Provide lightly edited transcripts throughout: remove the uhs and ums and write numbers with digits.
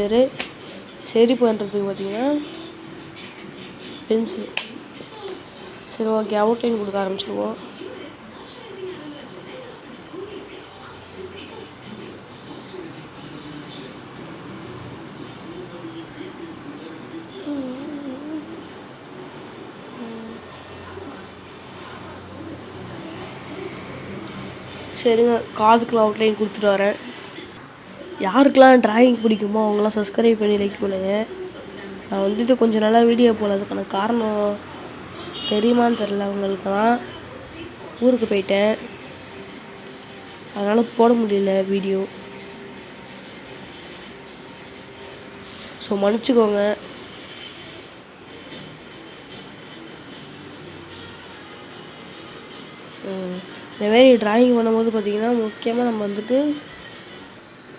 சரி பண்ணுறதுக்கு பார்த்தீங்கன்னா பென்சில். சரி ஓகே, அவுட்லைன் கொடுக்க ஆரம்பிச்சிடுவோம். சரிங்க, காதுக்குலாம் அவுட்லைன் கொடுத்துட்டு வரேன். யாருக்கெல்லாம் டிராயிங் பிடிக்குமோ அவங்களாம் சப்ஸ்கிரைப் பண்ணி லைக் பண்ணுங்கள். நான் வந்துட்டு கொஞ்சம் நல்லா வீடியோ போடுறதுக்கான காரணம் தெரியுமான்னு தெரில. அவங்களுக்கெல்லாம் ஊருக்கு போயிட்டேன், அதனால் போட முடியல வீடியோ. ஸோ மன்னிச்சுக்கோங்க. இந்தமாரி டிராயிங் பண்ணும்போது பார்த்திங்கன்னா முக்கியமாக நம்ம வந்துட்டு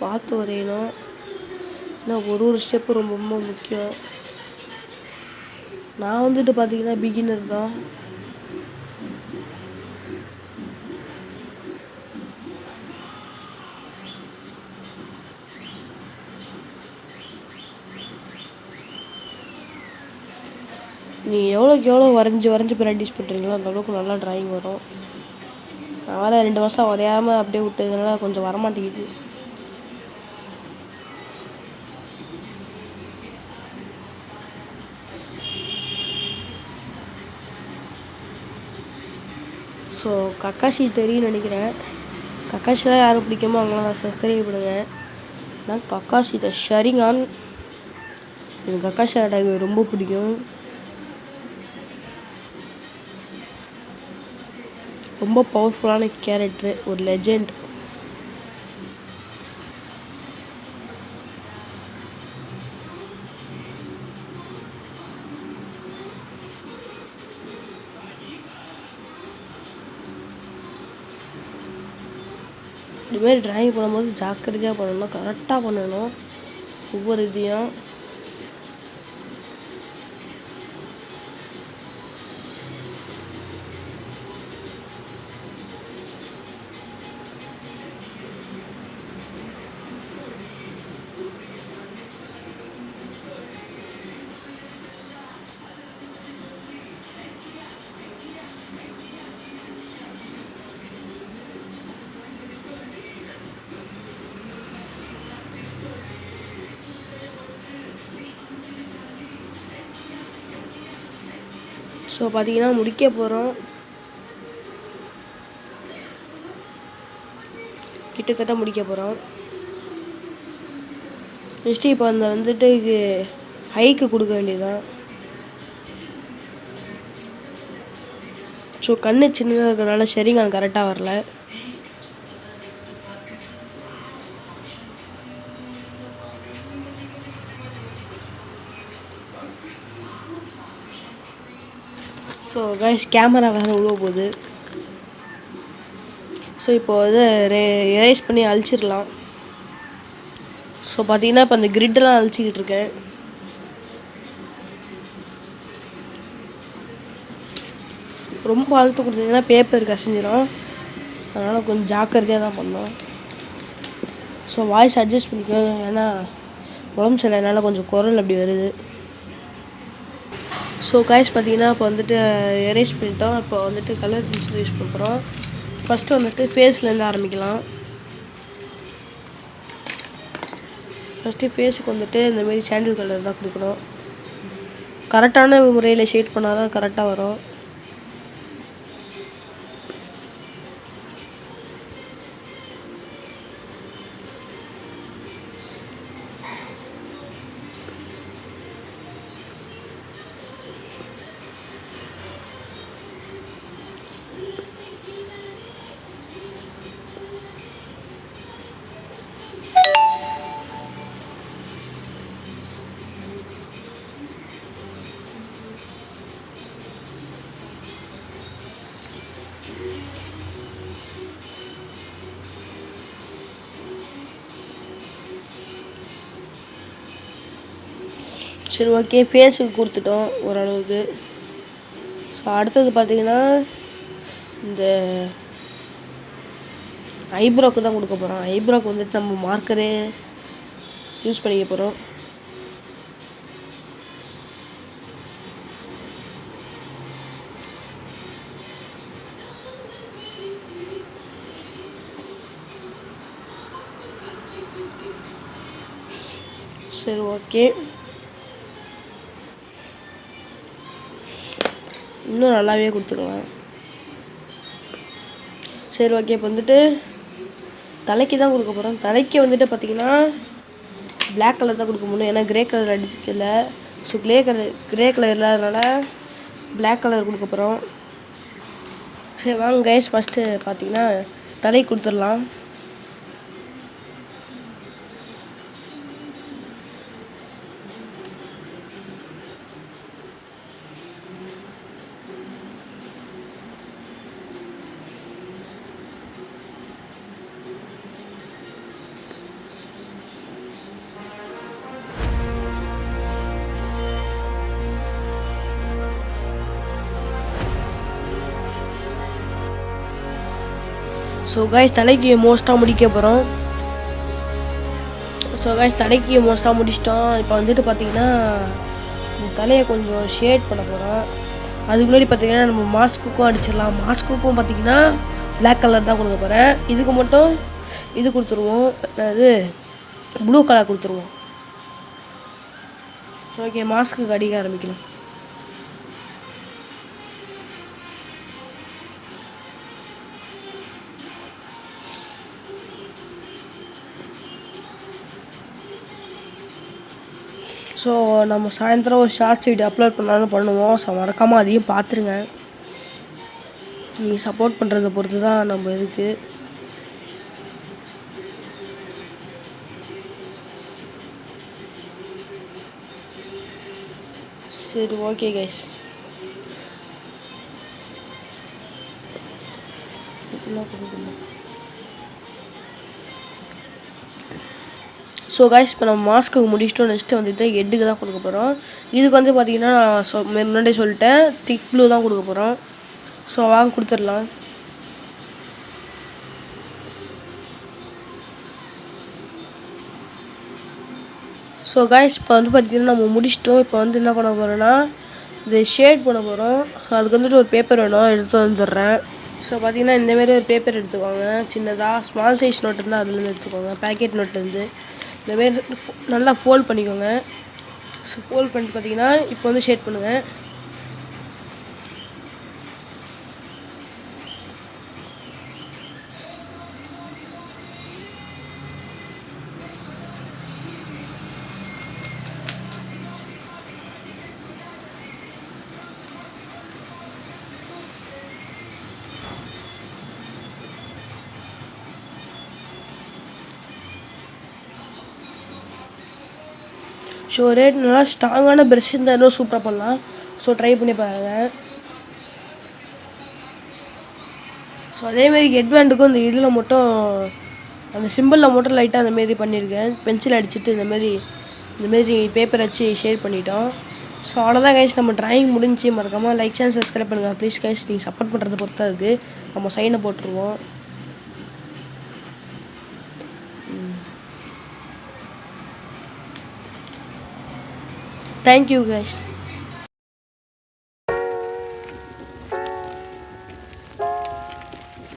பார்த்து வரையணும். ஏன்னா ஒரு ஸ்டெப்பு ரொம்ப ரொம்ப முக்கியம். நான் வந்துட்டு பார்த்திங்கன்னா பிகினர் தான். நீங்கள் எவ்வளோக்கு எவ்வளோ வரைஞ்சி ப்ராக்டிஸ் பண்ணுறீங்களோ அந்தளவுக்கு நல்லா டிராயிங் வரும். நான் வேறு 2 வருஷம் வரையாமல் அப்படியே விட்டதுனால கொஞ்சம் வரமாட்டேங்குது. ஸோ கக்காஷி தெரியும்னு நினைக்கிறேன். கக்காஷிலாம் யாரும் பிடிக்குமோ அவங்களாம் சப்ஸ்கிரைப் பண்ணுங்க. நான் கக்காஷி த ஷரிங்கான். எனக்கு கக்காஷி அட்டாக் ரொம்ப பிடிக்கும். ரொம்ப பவர்ஃபுல்லான கேரக்டரு, ஒரு லெஜெண்ட். இதுமாரி டிராயிங் பண்ணும்போது ஜாக்கிரதையாக பண்ணணும், கரெக்டாக பண்ணணும் ஒவ்வொரு இதையும். ஸோ பார்த்தீங்கன்னா முடிக்க போகிறோம். கிட்டத்தட்ட முடிக்க போகிறோம். நெக்ஸ்ட்டு இப்போ அந்த வந்துட்டு ஹைக்கு கொடுக்க வேண்டியதுதான். ஸோ கண்ணு சின்னதாக இருக்கிறனால ஷரிங்கான் கரெக்டாக வரல. ஸோ கைஸ் கேமரா வேறு உள்ள போகுது. ஸோ இப்போ வந்து எரேஸ் பண்ணி அழிச்சிடலாம். ஸோ பார்த்தீங்கன்னா இப்போ அந்த கிரிட்டெல்லாம் அழிச்சிக்கிட்டு இருக்கேன். ரொம்ப அழுத்து கொடுத்தீங்கன்னா பேப்பர் கசிஞ்சிடும், அதனால் கொஞ்சம் ஜாக்கிரதையாக தான் பண்ணோம். ஸோ வாய்ஸ் அட்ஜஸ்ட் பண்ணிக்கோங்க, ஏன்னா உடம்பு சரியில்லைனால கொஞ்சம் குரல் அப்படி வருது. ஸோ கைஸ் பார்த்தீங்கன்னா இப்போ வந்துட்டு எரேஸ் பண்ணிட்டோம். இப்போ வந்துட்டு கலர் பென்சில் யூஸ் பண்ணுறோம். ஃபஸ்ட்டு வந்துட்டு ஃபேஸ்லேருந்து ஆரம்பிக்கலாம். ஃபஸ்ட்டு ஃபேஸுக்கு வந்துட்டு இந்தமாரி சாண்டில் கலர் தான் கொடுக்கணும். கரெக்டான முறையில் ஷேட் பண்ணால் தான் கரெக்டாக வரும். சரி ஓகே, ஃபேஸுக்கு கொடுத்துட்டோம் ஓரளவுக்கு. ஸோ அடுத்தது பார்த்திங்கன்னா இந்த ஐப்ரோக்கு தான் கொடுக்க போகிறோம். ஐப்ரோக்கு வந்துட்டு நம்ம மார்க்கரே யூஸ் பண்ணிக்க போகிறோம். சரி ஓகே, இன்னும் நல்லாவே கொடுத்துருவேன். சரி ஓகே, இப்போ வந்துட்டு தலைக்கு தான் கொடுக்க போகிறோம். தலைக்கு வந்துட்டு பார்த்திங்கன்னா பிளாக் கலர் தான் கொடுக்க முடியும், ஏன்னா கிரே கலர் அடிச்சிக்கல. ஸோ கிரே கலர் இல்லாதனால பிளாக் கலர் கொடுக்க போகிறோம். சரி வாங்க கைஸ், ஃபஸ்ட்டு பார்த்திங்கன்னா தலை கொடுத்துடலாம். ஸோ கைஸ், தலைக்கு மோஸ்ட்டாக முடிக்க போகிறோம். ஸோ கைஸ், தலைக்கு மோஸ்ட்டாக முடிச்சிட்டோம். இப்போ வந்துட்டு பார்த்திங்கன்னா இந்த தலையை கொஞ்சம் ஷேட் பண்ண போகிறோம். அதுக்கு முன்னாடி பார்த்திங்கன்னா நம்ம மாஸ்க்குக்கும் அடிச்சிடலாம். மாஸ்க்குக்கும் பார்த்திங்கன்னா பிளாக் கலர் தான் கொடுக்க போகிறேன். இதுக்கு மட்டும் இது கொடுத்துருவோம், அது ப்ளூ கலர் கொடுத்துருவோம். ஸோ ஓகே, மாஸ்க்கு அடிக்க ஆரம்பிக்கலாம். ஸோ நம்ம சாயந்தரம் ஒரு ஷார்ட்ஸ் வீடியோ அப்லோட் பண்ணாலும் பண்ணுவோம். ஸோ மறக்காமல் அதையும் பார்த்துருங்க. நீங்கள் சப்போர்ட் பண்ணுறதை பொறுத்து தான் நம்ம இதுக்கு. சரி ஓகே கைஸ், ஸோ கைஸ், இப்போ நம்ம மாஸ்க்கு முடிச்சிட்டோம். நெக்ஸ்ட்டு வந்துட்டு ஹெட்டுக்கு தான் கொடுக்க போகிறோம். இதுக்கு வந்து பார்த்திங்கன்னா நான் முன்னாடியே சொல்லிட்டேன், திக் ப்ளூ தான் கொடுக்க போகிறோம். ஸோ வாங்க கொடுத்துடலாம். ஸோ கைஸ், இப்போ வந்து பார்த்திங்கன்னா நம்ம முடிச்சிட்டோம். இப்போ வந்து என்ன பண்ண போகிறோன்னா இது ஷேட் பண்ண போகிறோம். ஸோ அதுக்கு வந்துட்டு ஒரு பேப்பர் வேணும், எடுத்து வந்துடுறேன். ஸோ பார்த்திங்கன்னா இந்தமாரி ஒரு பேப்பர் எடுத்துக்கோங்க. சின்னதாக ஸ்மால் சைஸ் நோட்டு இருந்தால் அதுலேருந்து எடுத்துக்கோங்க, பேக்கெட் நோட்டுலேருந்து. இந்தமாரி நல்லா ஃபோல்ட் பண்ணிக்கோங்க. ஸோ ஃபோல்ட் பண்ணிட்டு பார்த்திங்கன்னா இப்போ வந்து ஷேட் பண்ணுங்கள். ஸோ ரேட் நல்லா ஸ்ட்ராங்கான ப்ரெஷ் இருந்தால் இன்னும் சூப்பராக பண்ணலாம். ஸோ ட்ரை பண்ணி பாருங்கள். ஸோ அதேமாரி ஹெட் பேண்டுக்கும் இந்த இதில் மட்டும் அந்த சிம்பிளில் மட்டும் லைட்டாக அந்தமாரி பண்ணியிருக்கேன். பென்சில் அடிச்சுட்டு இந்தமாரி பேப்பர் வச்சு ஷேர் பண்ணிட்டோம். ஸோ அவ்வளோதான் கைஸ், நம்ம ட்ராயிங் முடிஞ்சு. மறக்காமல் லைக் சேனல் சப்ஸ்கிரைப் பண்ணுங்கள் ப்ளீஸ் கைஸ். நீங்கள் சப்போர்ட் பண்ணுறதை பொறுத்தா இருக்குது. நம்ம சைனை போட்டுருவோம். Thank you guys.